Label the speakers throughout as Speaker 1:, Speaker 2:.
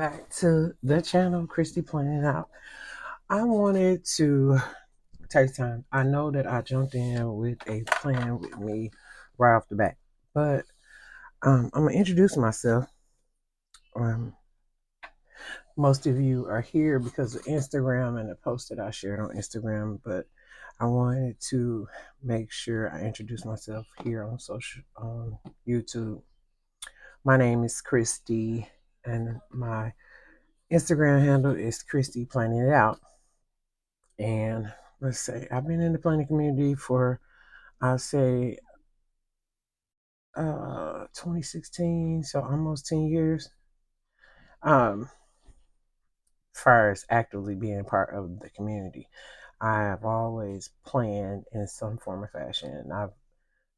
Speaker 1: back to the channel, Christy Planning Out. I wanted to take time. I know that I jumped in with a plan with me right off the bat, but I'm gonna introduce myself. Um, Most of you are here because of Instagram and the post that I shared on Instagram, but I wanted to make sure I introduce myself here on YouTube. My name is Christy, and my Instagram handle is Christy Planning It Out. And let's say I've been in the planning community for, I'll say, 2016, so almost 10 years. As far as actively being part of the community, I have always planned in some form or fashion. I've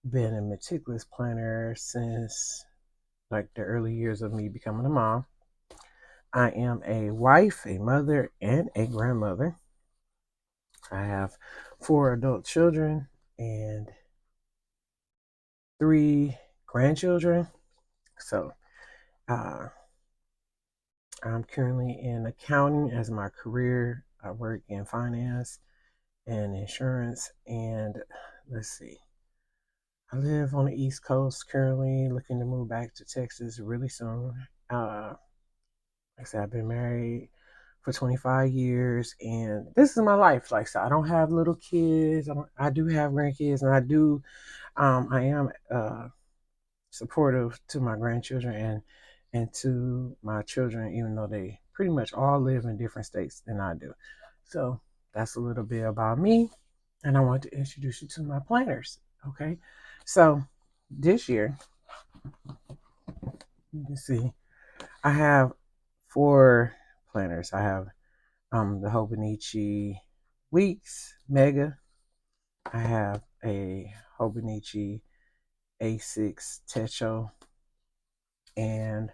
Speaker 1: been a meticulous planner since like the early years of me becoming a mom. I am a wife, a mother, and a grandmother. I have 4 adult children and 3 grandchildren. So I'm currently in accounting as my career. I work in finance and insurance. And let's see, I live on the East Coast currently, looking to move back to Texas really soon. Like I said, I've been married for 25 years, and this is my life. Like, so I don't have little kids. I do have grandkids, and I am supportive to my grandchildren and to my children, even though they pretty much all live in different states than I do. So that's a little bit about me, and I want to introduce you to my planners. Okay, so this year, you can see I have 4 planners. I have the Hobonichi Weeks Mega. I have a Hobonichi A6 Techo, and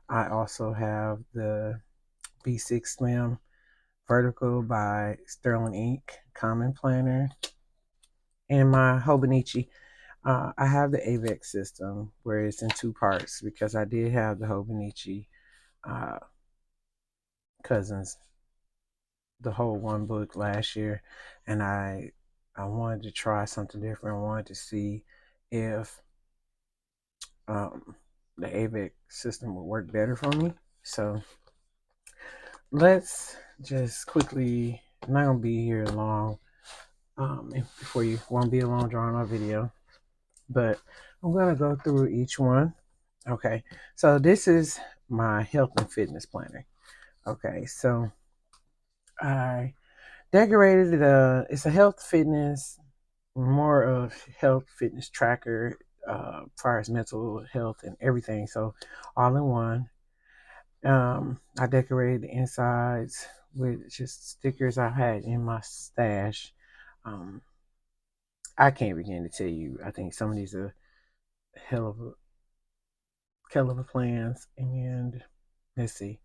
Speaker 1: I also have the B6 Slim Vertical by Sterling Ink Common Planner, and my Hobonichi. I have the Avec system where it's in 2 parts because I did have the Hobonichi uh, Cousins, the whole one book last year, and I wanted to try something different. I wanted to see if um, the Avec system would work better for me. So let's just quickly, I'm not gonna be here long. Before you won't be a long drawing out video, but I'm gonna go through each one. Okay, so this is my health and fitness planner. Okay, so I decorated it. It's a health fitness, more of health fitness tracker, as far as mental health and everything. So all in one. I decorated the insides with just stickers I had in my stash. Um, I can't begin to tell you. I think some of these are hell of a plans. And let's see.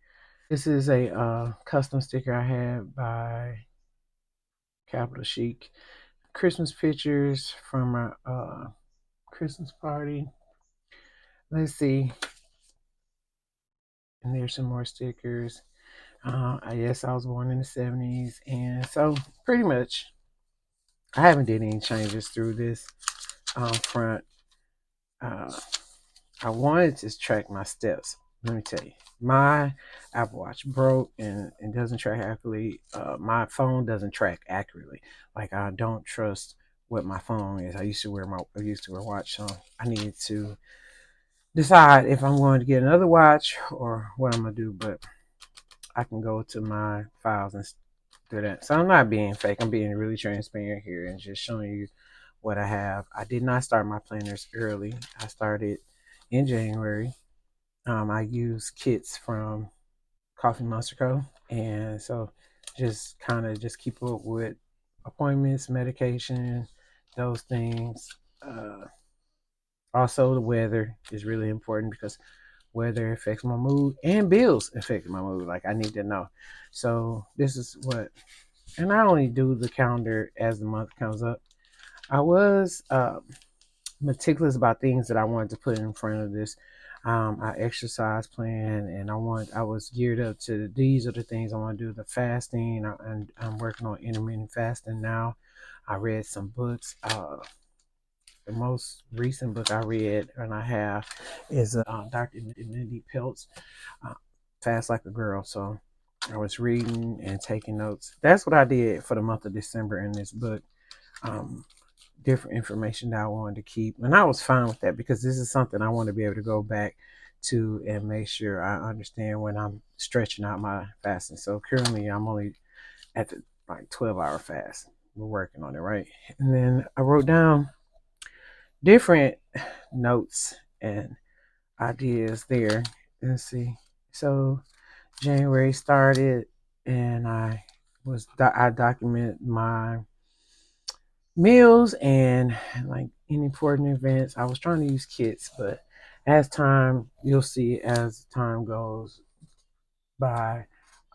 Speaker 1: This is a custom sticker I had by Capital Chic. Christmas pictures from our Christmas party. Let's see. And there's some more stickers. I guess I was born in the 70s. And so pretty much I haven't did any changes through this front. I wanted to track my steps. Let me tell you, my Apple Watch broke and it doesn't track accurately. My phone doesn't track accurately. Like, I don't trust what my phone is. I used to wear a watch, so I needed to decide if I'm going to get another watch or what I'm gonna do. But I can go to my files and do that. So I'm not being fake. I'm being really transparent here and just showing you what I have. I did not start my planners early. I started in January. I use kits from Coffee Monster Co. And so just kind of just keep up with appointments, medication, those things. Also, the weather is really important because weather affects my mood and bills affect my mood. Like, I need to know. So this is what, and I only do the calendar as the month comes up. I was meticulous about things that I wanted to put in front of this our exercise plan, and I was geared up to these are the things I want to do. The fasting, and I'm working on intermittent fasting now. I read some books. The most recent book I read and I have is Dr. Mindy Pelt's Fast Like a Girl. So I was reading and taking notes. That's what I did for the month of December in this book. Um, Different information that I wanted to keep. And I was fine with that because this is something I want to be able to go back to and make sure I understand when I'm stretching out my fasting. So currently I'm only at the like 12-hour fast. We're working on it, right? And then I wrote down different notes and ideas there. Let's see. So January started and I documented my meals and like any important events. I was trying to use kits, but as time you'll see as time goes by,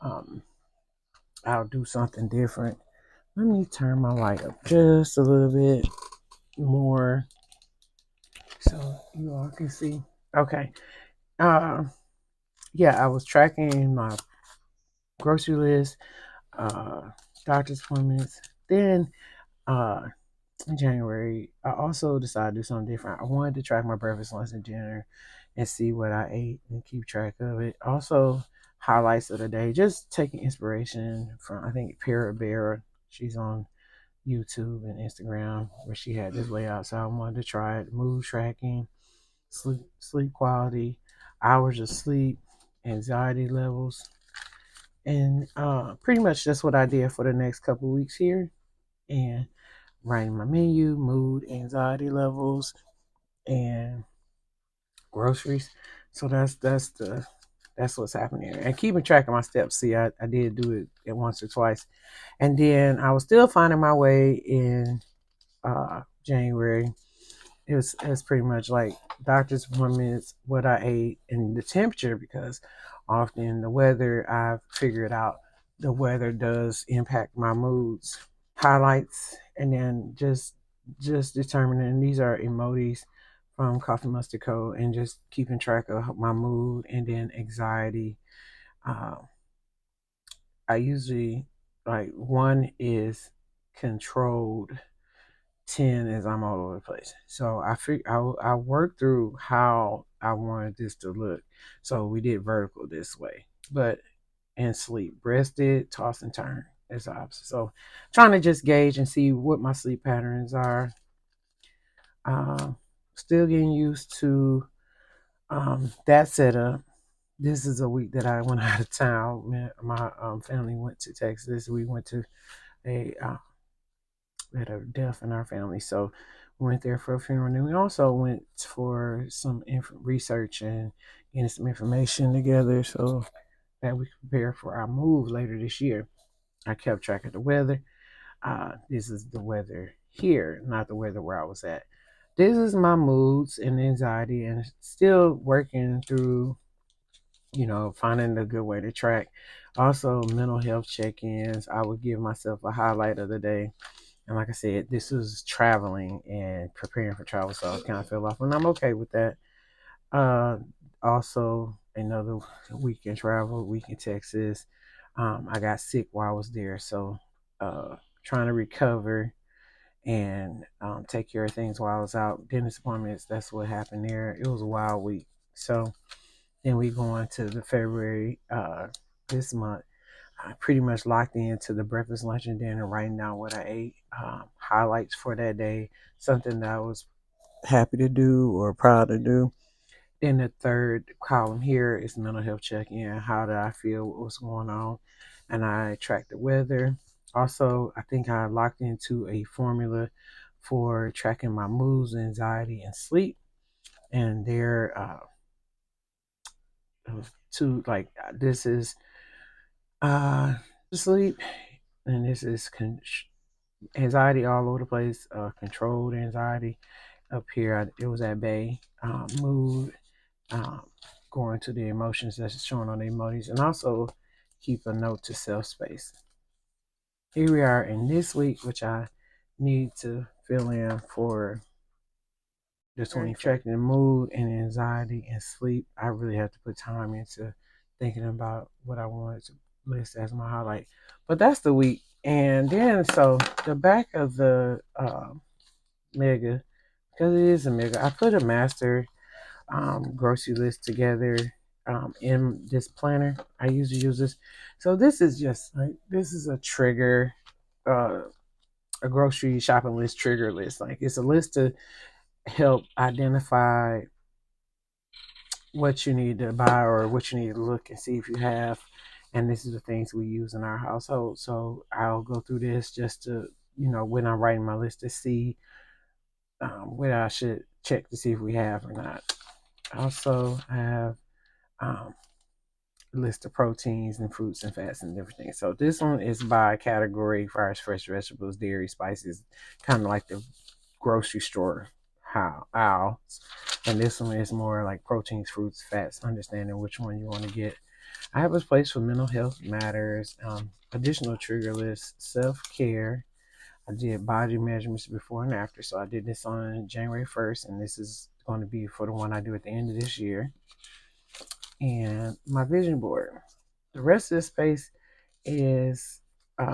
Speaker 1: um, I'll do something different. Let me turn my light up just a little bit more so you all can see. Okay. Uh, yeah, I was tracking my grocery list, uh, doctor's appointments. Then uh, in January, I also decided to do something different. I wanted to track my breakfast, lunch, and dinner and see what I ate and keep track of it. Also, highlights of the day, just taking inspiration from, I think, Para Bear. She's on YouTube and Instagram where she had this layout. So I wanted to try it. Mood tracking, sleep quality, hours of sleep, anxiety levels, and pretty much that's what I did for the next couple of weeks here. And writing my menu, mood, anxiety levels, and groceries. So that's what's happening here. And keeping track of my steps. See, I did do it at once or twice. And then I was still finding my way in January. It was pretty much like doctor's appointments, what I ate, and the temperature because often the weather I've figured out the weather does impact my moods. Highlights and then just determining these are emojis from Coffee Mustard Code and just keeping track of my mood and then anxiety. Uh, I usually like one is controlled, 10 is I'm all over the place. So I worked through how I wanted this to look. So we did vertical this way, but and sleep, rested, toss and turn is the opposite. So trying to just gauge and see what my sleep patterns are. Uh, Still getting used to that setup. This is a week that I went out of town. My family went to Texas. We went to a had a death in our family, so we went there for a funeral. And then we also went for some research and getting some information together, so that we could prepare for our move later this year. I kept track of the weather. This is the weather here, not the weather where I was at. This is my moods and anxiety, and still working through, finding a good way to track. Also, mental health check ins. I would give myself a highlight of the day. And like I said, this was traveling and preparing for travel, so I kind of fell off, and I'm okay with that. Uh, Also, another week in travel, week in Texas. I got sick while I was there, so trying to recover and take care of things while I was out. Dentist appointments, that's what happened there. It was a wild week. So then we go on to the February this month. I pretty much locked into the breakfast, lunch, and dinner, writing down what I ate, highlights for that day, something that I was happy to do or proud to do. Then the third column here is mental health check-in. How did I feel? What was going on? And I tracked the weather. Also, I think I locked into a formula for tracking my moods, anxiety, and sleep. And there, two like this is sleep, and this is anxiety all over the place. Controlled anxiety up here. It was at bay. Mood, um, going to the emotions that's showing on the emojis, and also keep a note to self space. Here we are in this week, which I need to fill in for the 20 tracking the mood and anxiety and sleep. I really have to put time into thinking about what I wanted to list as my highlight. But that's the week. And then so the back of the mega, because it is a mega, I put a master grocery list together in this planner. I usually use this. So this is just like, this is a trigger, a grocery shopping list trigger list. Like, it's a list to help identify what you need to buy or what you need to look and see if you have. And this is the things we use in our household. So I'll go through this just to, when I'm writing my list, to see what I should check to see if we have or not. Also, I have a list of proteins and fruits and fats and everything. So this one is by category: fries, fresh vegetables, dairy, spices, kind of like the grocery store aisles. And this one is more like proteins, fruits, fats, understanding which one you want to get. I have a place for mental health matters, additional trigger lists, self-care. I did body measurements before and after. So I did this on January 1st, and this is going to be for the one I do at the end of this year. And my vision board. The rest of the space is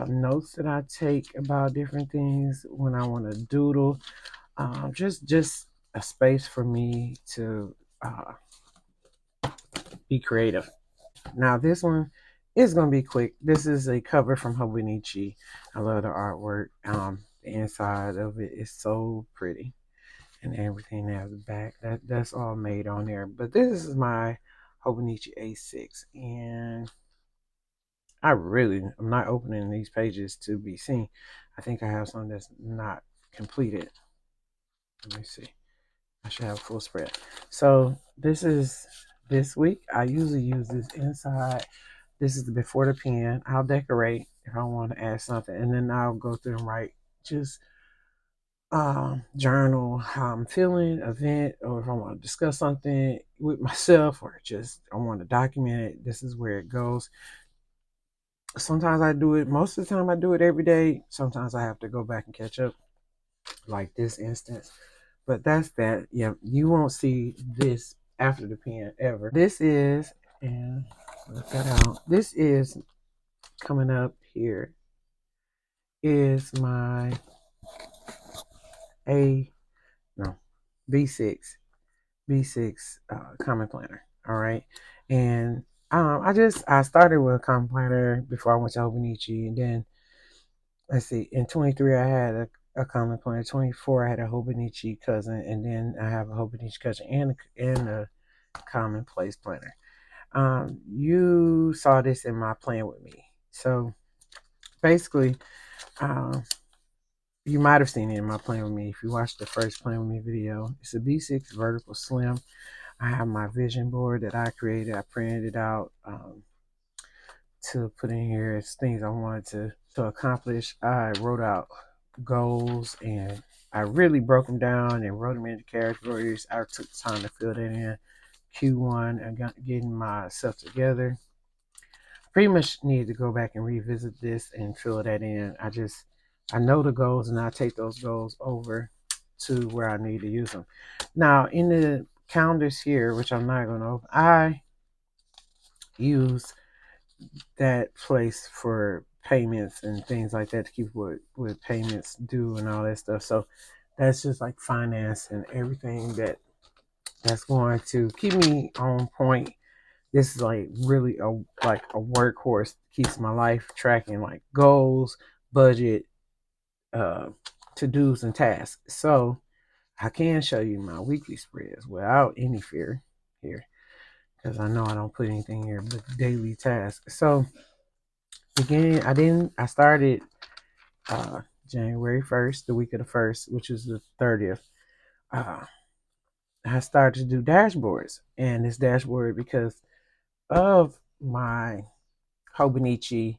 Speaker 1: notes that I take about different things when I want to doodle. Just a space for me to be creative. Now this one is gonna be quick. This is a cover from Hobonichi. I love the artwork. The inside of it is so pretty, and everything at the back. That's all made on there. But this is my Hobonichi A6, and I'm not opening these pages to be seen. I think I have some that's not completed. Let me see. I should have a full spread. So this is this week. I usually use this inside. This is the before the pen. I'll decorate if I want to add something, and then I'll go through and write just journal how I'm feeling, event, or if I want to discuss something with myself, or just I want to document it. This is where it goes. Sometimes I do it. Most of the time, I do it every day. Sometimes I have to go back and catch up, like this instance. But that's that. Yeah, you won't see this after the pen ever. This is, and look that out. This is coming up here. Is my A no B6 common planner. All right, and I started with a common planner before I went to Hobonichi, and then let's see, in 23 I had a common planner. 24 I had a Hobonichi cousin, and then I have a Hobonichi cousin and a commonplace planner. You saw this in my plan with me. So basically, you might have seen it in my plan with me if you watched the first plan with me video. It's a B6 vertical slim. I have my vision board that I created. I printed it out to put in here as things I wanted to accomplish. I wrote out goals, and I really broke them down and wrote them into categories. I took time to fill that in. Q1 and getting myself together. Pretty much need to go back and revisit this and fill that in. I know the goals, and I take those goals over to where I need to use them. Now in the calendars here, which I'm not going to open, I use that place for payments and things like that to keep with payments due and all that stuff. So that's just like finance and everything that's going to keep me on point. This is like really like a workhorse. Keeps my life tracking, like goals, budget, to-dos and tasks. So I can show you my weekly spreads without any fear here, because I know I don't put anything here but daily tasks. So again, I started January 1st, the week of the 1st, which is the 30th. I started to do dashboards, and this dashboard, because of my Hobonichi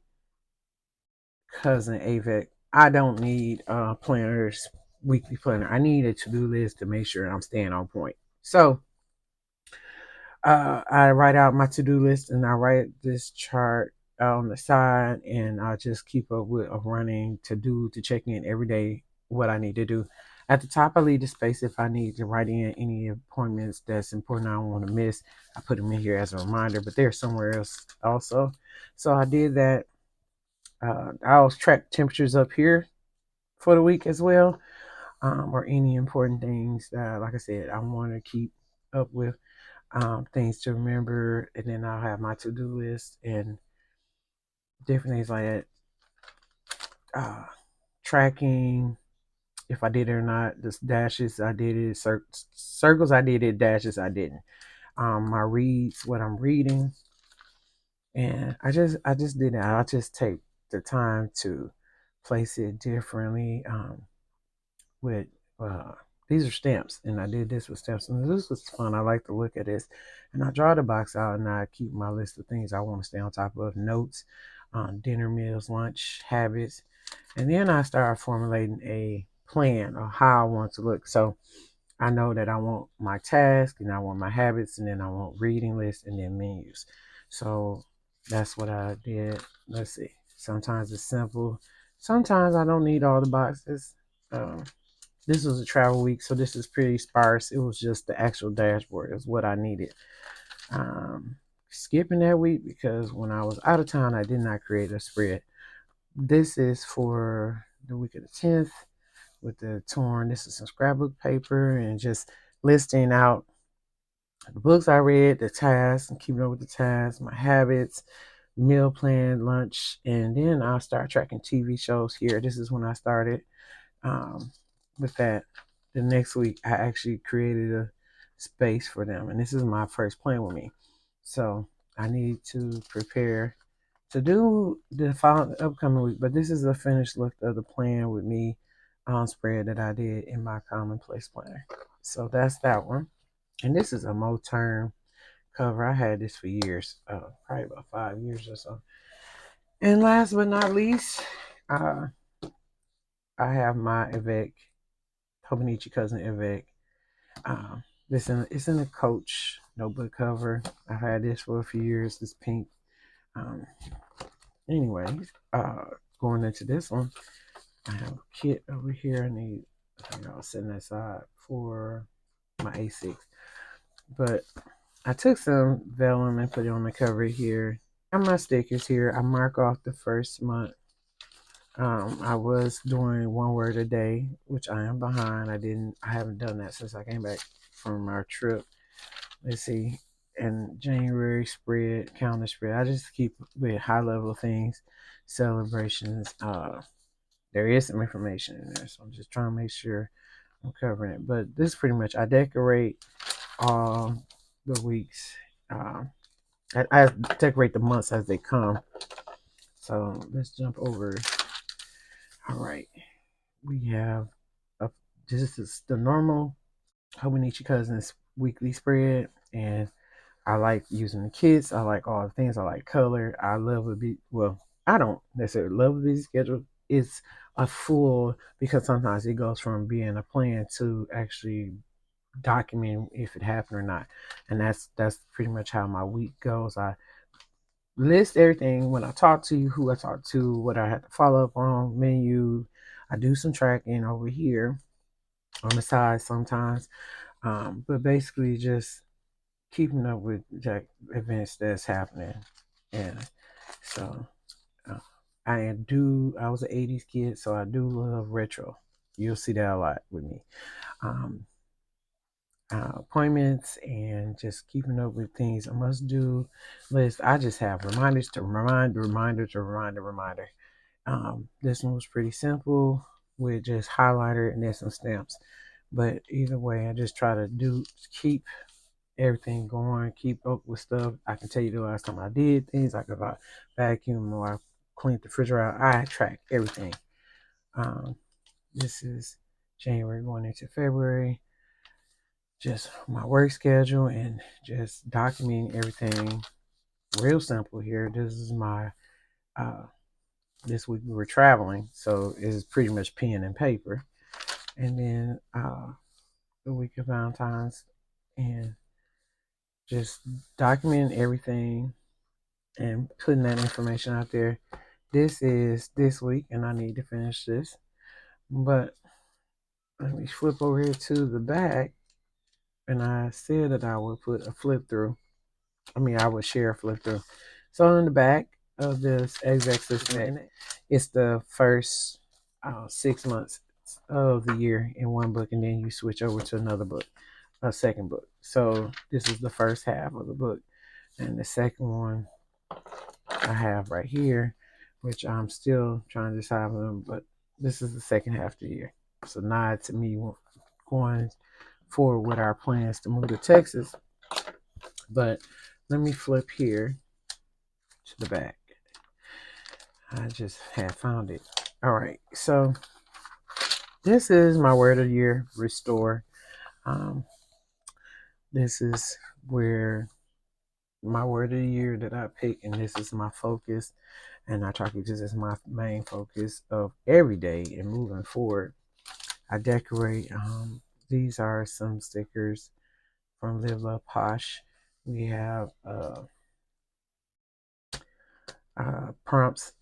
Speaker 1: Cousin Avec, I don't need planners, weekly planner. I need a to-do list to make sure I'm staying on point. So I write out my to-do list, and I write this chart on the side, and I just keep up with a running to check in every day what I need to do. At the top, I leave the space if I need to write in any appointments that's important I don't want to miss. I put them in here as a reminder, but they're somewhere else also. So I did that. I'll track temperatures up here for the week as well, or any important things that, like I said, I want to keep up with, things to remember, and then I'll have my to-do list and different things like that. Tracking if I did it or not. Just dashes, I did it. Circles, I did it. Dashes, I didn't. My reads, what I'm reading, and I just did it. I just take the time to place it differently. With uh, these are stamps, and I did this with stamps, and this was fun. I like to look at this, and I draw the box out, and I keep my list of things I want to stay on top of: notes, dinner, meals, lunch, habits, and then I start formulating a plan of how I want to look. So I know that I want my task, and I want my habits, and then I want reading lists, and then menus. So that's what I did. Let's see. Sometimes it's simple. Sometimes I don't need all the boxes. Um, this was a travel week, so this is pretty sparse. It was just the actual dashboard is what I needed. Skipping that week because when I was out of town, I did not create a spread. This is for the week of the 10th with the torn. This is some scrapbook paper and just listing out the books I read, the tasks, and keeping up with the tasks, my habits, meal plan, lunch, and then I'll start tracking TV shows here. This is when I started with that. The next week, I actually created a space for them, and this is my first plan with me. So I need to prepare to do the following upcoming week, but this is a finished look of the plan with me spread that I did in my commonplace planner. So that's that one. And this is a Moterm cover. I had this for years, probably about 5 years or so. And last but not least, uh, I have my Avec, Hobonichi Cousin Avec. It's in a Coach notebook cover. I've had this for a few years. This pink. Um, anyway, uh, going into this one, I have a kit over here. I think I'll set that aside for my A6. But I took some vellum and put it on the cover here. I have my stickers here. I mark off the first month. I was doing one word a day, which I am behind. I haven't done that since I came back from our trip. Let's see. And January spread, calendar spread. I just keep with high level things, celebrations. There is some information in there, so I'm just trying to make sure I'm covering it. But this is pretty much I decorate all the weeks. I decorate the months as they come. So let's jump over. All right, we have a, this is the normal Hobonichi Cousins weekly spread, and I like using the kits. I like all the things. I like color. I love a bit. Well, I don't necessarily love a busy schedule. It's a full because sometimes it goes from being a plan to actually documenting if it happened or not, and that's pretty much how my week goes. I list everything when I talk to you, who I talk to, what I have to follow up on, menu. I do some tracking over here on the side sometimes, but basically just keeping up with like events that's happening. And so uh, I was an 80s kid, so I do love retro. You'll see that a lot with me. Um, Appointments and just keeping up with things I must do list. I just have reminders to reminder. This one was pretty simple with just highlighter and then some stamps. But either way, I just try to keep everything going, keep up with stuff. I can tell you the last time I did things, like if I vacuum or I cleaned the refrigerator, I track everything. This is January going into February. Just my work schedule and just documenting everything. Real simple here. This is my this week we were traveling, so it's pretty much pen and paper. And then the week of Valentine's, and just documenting everything and putting that information out there. This is this week, and I need to finish this. But let me flip over here to the back. And I said that I would put a flip through. I would share a flip through. So in the back of this exec system, it's the first 6 months of the year in one book, and then you switch over to another book, a second book. So this is the first half of the book, and the second one I have right here, which I'm still trying to decide on, but this is the second half of the year. So now to me going forward with our plans to move to Texas. But let me flip here to the back. I just had found it. All right, so this is my word of the year, restore. This is where my word of the year that I pick, and this is my focus. And I try to keep this as my main focus of every day and moving forward. I decorate. These are some stickers from Live Love Posh. We have prompts.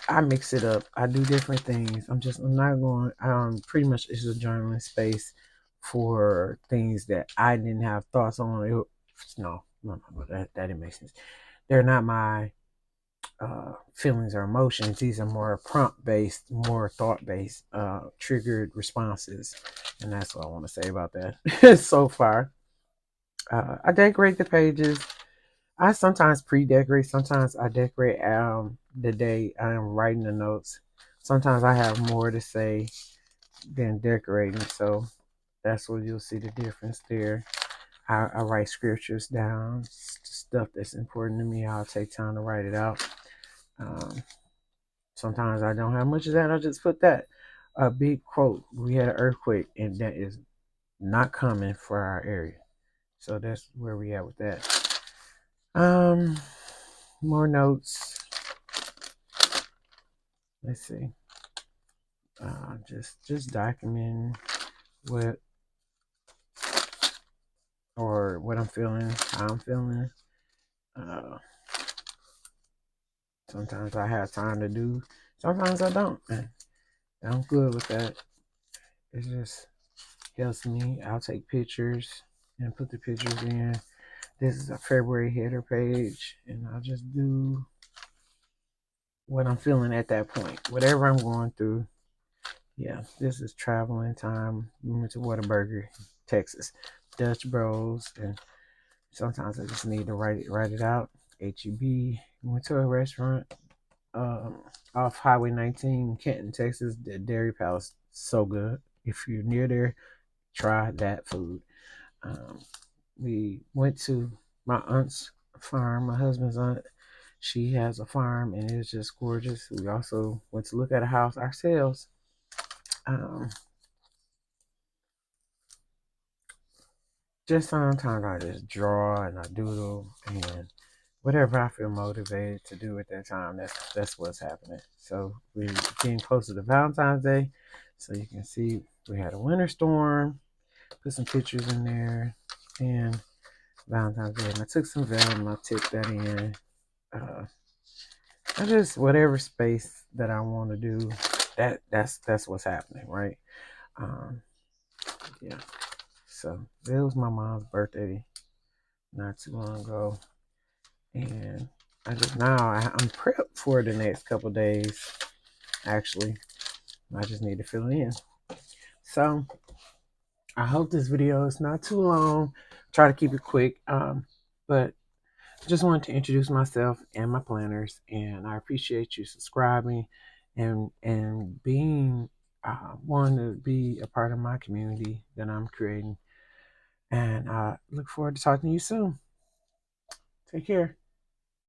Speaker 1: I mix it up. I do different things. I'm not going. Pretty much it's a journaling space for things that I didn't have thoughts on. No, that didn't make sense. They're not my feelings or emotions. These are more prompt based, more thought based, triggered responses, and that's what I want to say about that so far. I decorate the pages. I sometimes pre-decorate. Sometimes I decorate the day I'm writing the notes. Sometimes I have more to say than decorating, so that's where you'll see the difference there. I write scriptures down, stuff that's important to me. I'll take time to write it out. Sometimes I don't have much of that. I just put that. A big quote. We had an earthquake, and that is not coming for our area. So that's where we at with that. More notes. Let's see. Just documenting what I'm feeling, how I'm feeling. Sometimes I have time to do. Sometimes I don't. I'm good with that. It just helps me. I'll take pictures and put the pictures in. This is a February header page, and I'll just do what I'm feeling at that point, whatever I'm going through. Yeah, this is traveling time. We went to Whataburger, Texas, Dutch Bros, and sometimes I just need to write it out. HEB. We went to a restaurant off Highway 19, Kenton, Texas. The Dairy Palace, so good. If you're near there, try that food. We went to my aunt's farm, my husband's aunt. She has a farm, and it's just gorgeous. We also went to look at a house ourselves. Just sometimes I just draw and I doodle, and whatever I feel motivated to do at that time, that's what's happening. So we're getting closer to Valentine's Day, so you can see we had a winter storm. Put some pictures in there, and Valentine's Day. And I took some vellum and I tipped that in. I just whatever space that I want to do, that's what's happening, right? Yeah. So it was my mom's birthday not too long ago, and I'm prepped for the next couple days. Actually, I just need to fill in. So I hope this video is not too long. Try to keep it quick. But just wanted to introduce myself and my planners, and I appreciate you subscribing and being wanting to be a part of my community that I'm creating. And I look forward to talking to you soon. Take care.